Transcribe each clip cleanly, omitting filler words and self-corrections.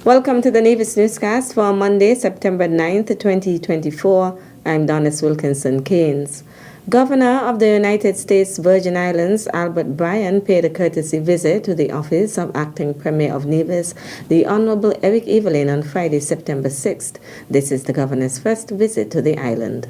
Welcome to the Nevis Newscast for Monday, September 9th, 2024. I'm Donis Wilkinson Keynes. Governor of the United States Virgin Islands, Albert Bryan, paid a courtesy visit to the office of Acting Premier of Nevis, the Honorable Eric Evelyn, on Friday, September 6th. This is the governor's first visit to the island.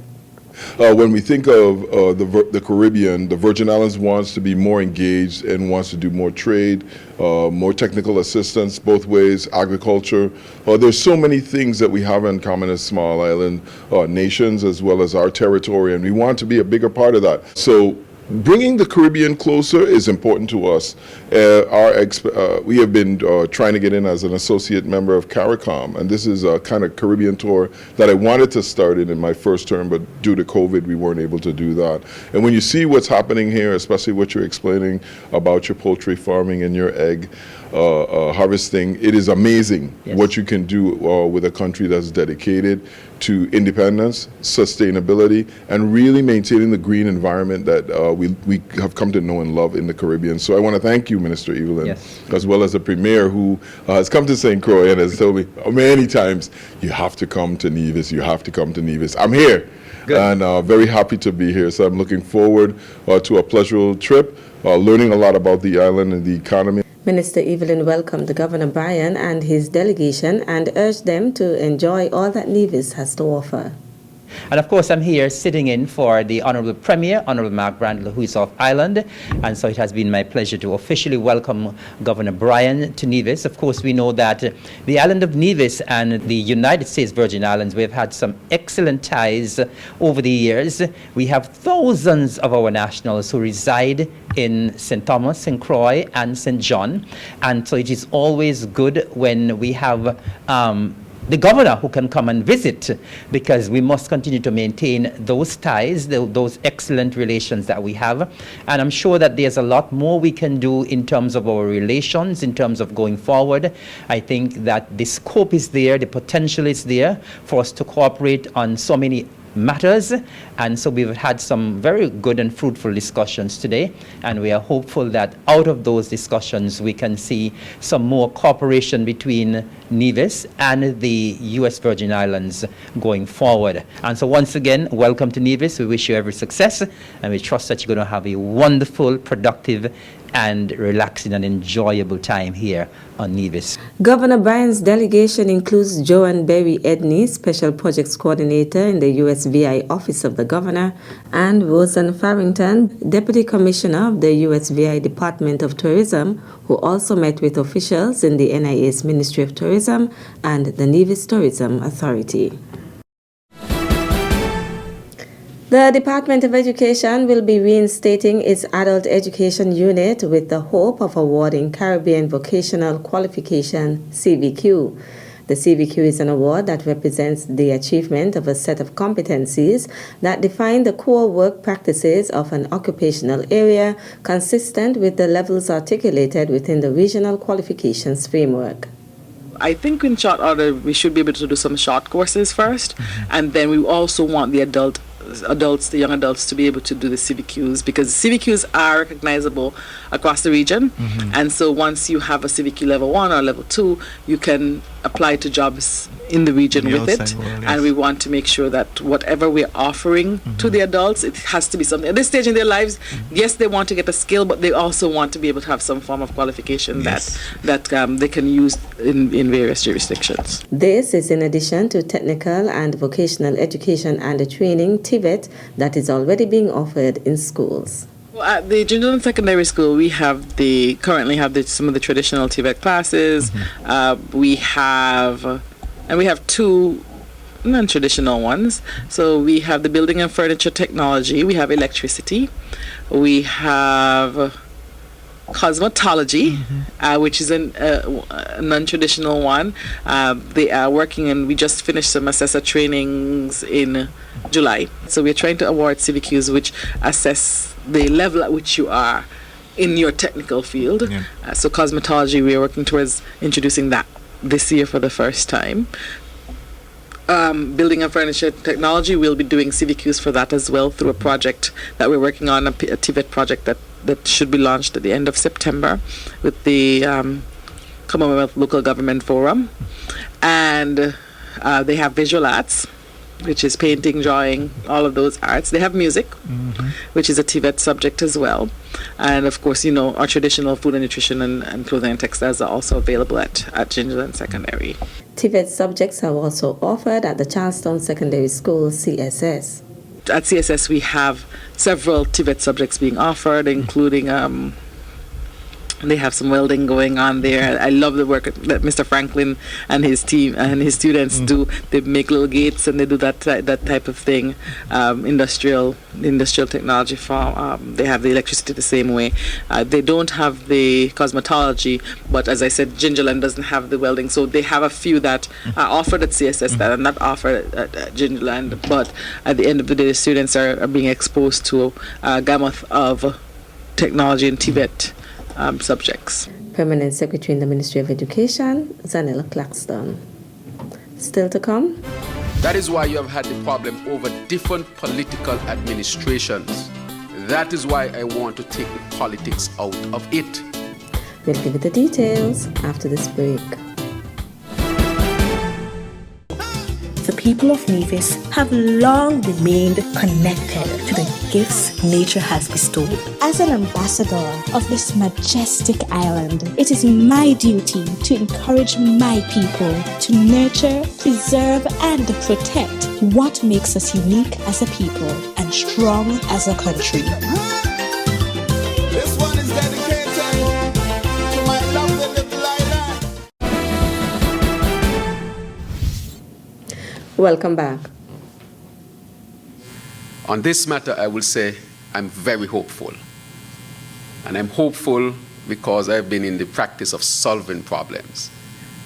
When we think of the Caribbean, the Virgin Islands wants to be more engaged and wants to do more trade, more technical assistance both ways, agriculture. There's so many things that we have in common as small island nations as well as our territory, and we want to be a bigger part of that. So bringing the Caribbean closer is important to us. We have been trying to get in as an associate member of CARICOM, and this is a kind of Caribbean tour that I wanted to start in my first term, but due to COVID, we weren't able to do that. And when you see what's happening here, especially what you're explaining about your poultry farming and your egg harvesting, it is amazing what you can do with a country that's dedicated to independence, sustainability, and really maintaining the green environment that we have come to know and love in the Caribbean. So I want to thank you, Minister Evelyn, as well as the Premier, who has come to St. Croix and has told me many times, you have to come to Nevis, you have to come to Nevis. I'm here. Good. And very happy to be here. So I'm looking forward to a pleasurable trip, learning a lot about the island and the economy. Minister Evelyn welcomed Governor Bryan and his delegation and urged them to enjoy all that Nevis has to offer. And of course, I'm here sitting in for the Honorable Premier, Honorable Mark Brandler, who is off island. And so it has been my pleasure to officially welcome Governor Bryan to Nevis. Of course, we know that the island of Nevis and the United States Virgin Islands, we've had some excellent ties over the years. We have thousands of our nationals who reside in St. Thomas, St. Croix, and St. John. And so it is always good when we have the governor who can come and visit, because we must continue to maintain those ties, those excellent relations that we have. And I'm sure that there's a lot more we can do in terms of our relations, in terms of going forward. I think that the scope is there, the potential is there for us to cooperate on so many matters, and so we've had some very good and fruitful discussions today, and we are hopeful that out of those discussions we can see some more cooperation between Nevis and the U.S. Virgin Islands going forward. And so once again, welcome to Nevis. We wish you every success, and we trust that you're going to have a wonderful, productive, and relaxing and enjoyable time here on Nevis. Governor Bryan's delegation includes Joanne Berry Edney, Special Projects Coordinator in the USVI Office of the Governor, and Rosen Farrington, Deputy Commissioner of the USVI Department of Tourism, who also met with officials in the NIA's Ministry of Tourism and the Nevis Tourism Authority. The Department of Education will be reinstating its adult education unit with the hope of awarding Caribbean Vocational Qualification CVQ. The CVQ is an award that represents the achievement of a set of competencies that define the core work practices of an occupational area consistent with the levels articulated within the Regional Qualifications Framework. I think in short order we should be able to do some short courses first, and then we also want the the young adults to be able to do the CVQs, because CVQs are recognizable across the region, and so once you have a CVQ level 1 or level 2, you can apply to jobs in the region with it, and we want to make sure that whatever we're offering to the adults, it has to be something at this stage in their lives. Yes, they want to get a skill, but they also want to be able to have some form of qualification that they can use in various jurisdictions. This is in addition to technical and vocational education and training TVET that is already being offered in schools. At the junior and secondary school, we currently have some of the traditional TVET classes. We have two non-traditional ones. So we have the building and furniture technology. We have electricity. We have cosmetology, which is a non-traditional one. They are working, and we just finished some assessor trainings in July. So we're trying to award CVQs which assess the level at which you are in your technical field. So cosmetology, we are working towards introducing that this year for the first time. Building and furniture technology, we'll be doing CVQs for that as well through a project that we're working on, a TVET project that should be launched at the end of September with the Commonwealth Local Government Forum. And they have visual arts, which is painting, drawing, all of those arts. They have music, which is a TVET subject as well. And of course, our traditional food and nutrition and clothing and textiles are also available at Gingerland Secondary. TVET subjects are also offered at the Charlestown Secondary School, CSS. At CSS, we have several TVET subjects being offered, including they have some welding going on there. I love the work that Mr. Franklin and his team and his students do. They make little gates and they do that type of thing. Industrial technology farm. They have the electricity the same way. They don't have the cosmetology, but as I said, Gingerland doesn't have the welding. So they have a few that are offered at CSS that are not offered at Gingerland. But at the end of the day, the students are being exposed to a gamut of technology and TVET subjects. Permanent Secretary in the Ministry of Education, Zanella Claxton. Still to come? That is why you have had the problem over different political administrations. That is why I want to take the politics out of it. We'll give you the details after this break. The people of Nevis have long remained connected to the gifts nature has bestowed. As an ambassador of this majestic island, it is my duty to encourage my people to nurture, preserve, and protect what makes us unique as a people and strong as a country. This one is dedicated to my lovely little island. Welcome back. On this matter, I will say I'm very hopeful. And I'm hopeful because I've been in the practice of solving problems.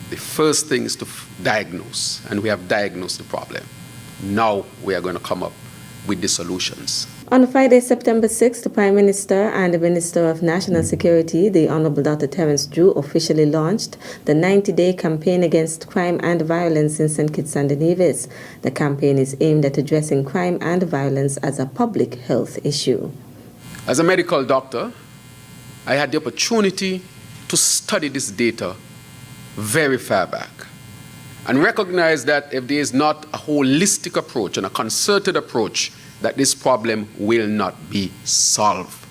The first thing is to diagnose, and we have diagnosed the problem. Now we are going to come up with the solutions. On Friday, September 6th, the Prime Minister and the Minister of National Security, the Honorable Dr. Terence Drew, officially launched the 90-day campaign against crime and violence in St. Kitts and Nevis. The campaign is aimed at addressing crime and violence as a public health issue. As a medical doctor, I had the opportunity to study this data very far back and recognize that if there is not a holistic approach and a concerted approach, that this problem will not be solved.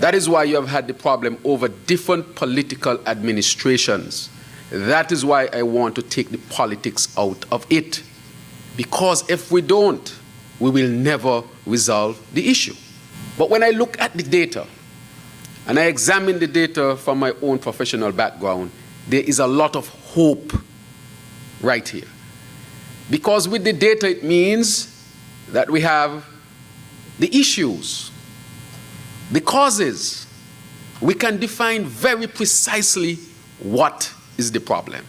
That is why you have had the problem over different political administrations. That is why I want to take the politics out of it. Because if we don't, we will never resolve the issue. But when I look at the data, and I examine the data from my own professional background, there is a lot of hope right here. Because with the data, it means that we have the issues, the causes. We can define very precisely what is the problem.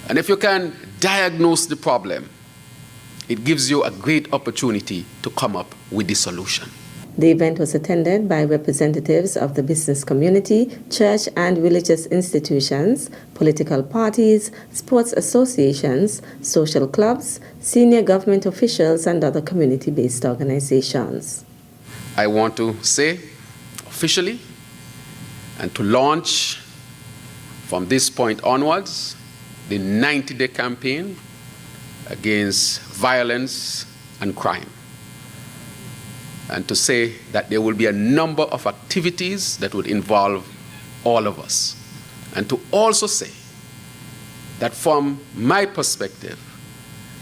And if you can diagnose the problem, it gives you a great opportunity to come up with the solution. The event was attended by representatives of the business community, church and religious institutions, political parties, sports associations, social clubs, senior government officials, and other community-based organizations. I want to say officially and to launch from this point onwards the 90-day campaign against violence and crime. And to say that there will be a number of activities that would involve all of us. And to also say that from my perspective,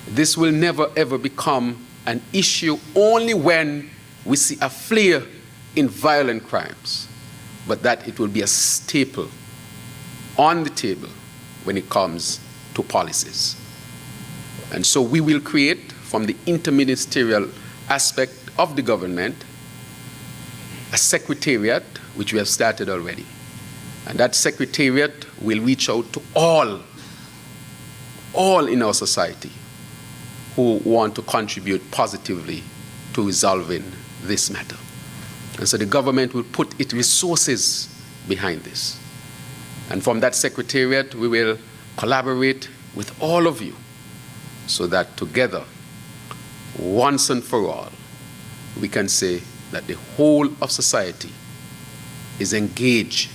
this will never ever become an issue only when we see a flare in violent crimes, but that it will be a staple on the table when it comes to policies. And so we will create, from the interministerial aspect of the government, a secretariat, which we have started already. And that secretariat will reach out to all in our society who want to contribute positively to resolving this matter. And so the government will put its resources behind this. And from that secretariat, we will collaborate with all of you so that together, once and for all, we can say that the whole of society is engaged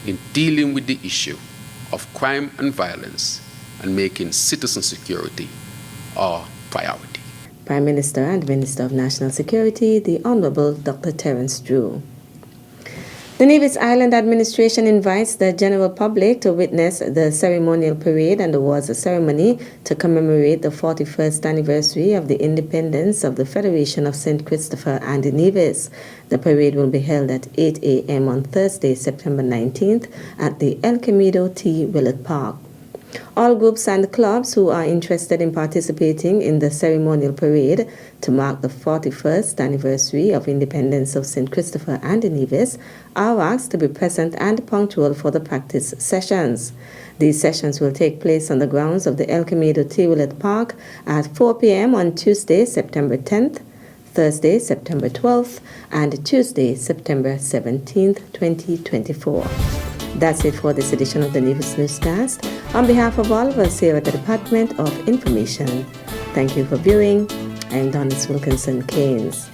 in dealing with the issue of crime and violence and making citizen security our priority. Prime Minister and Minister of National Security, the Honorable Dr. Terence Drew. The Nevis Island Administration invites the general public to witness the ceremonial parade and awards ceremony to commemorate the 41st anniversary of the independence of the Federation of St. Christopher and Nevis. The parade will be held at 8 a.m. on Thursday, September 19th at the El Camino T. Willett Park. All groups and clubs who are interested in participating in the ceremonial parade to mark the 41st anniversary of independence of St. Christopher and Nevis are asked to be present and punctual for the practice sessions. These sessions will take place on the grounds of the El Camino T. Willett Park at 4 p.m. on Tuesday, September 10th, Thursday, September 12th, and Tuesday, September 17th, 2024. That's it for this edition of the Nevis Newscast. On behalf of all of us here at the Department of Information, thank you for viewing. I am Donis Wilkinson Keynes.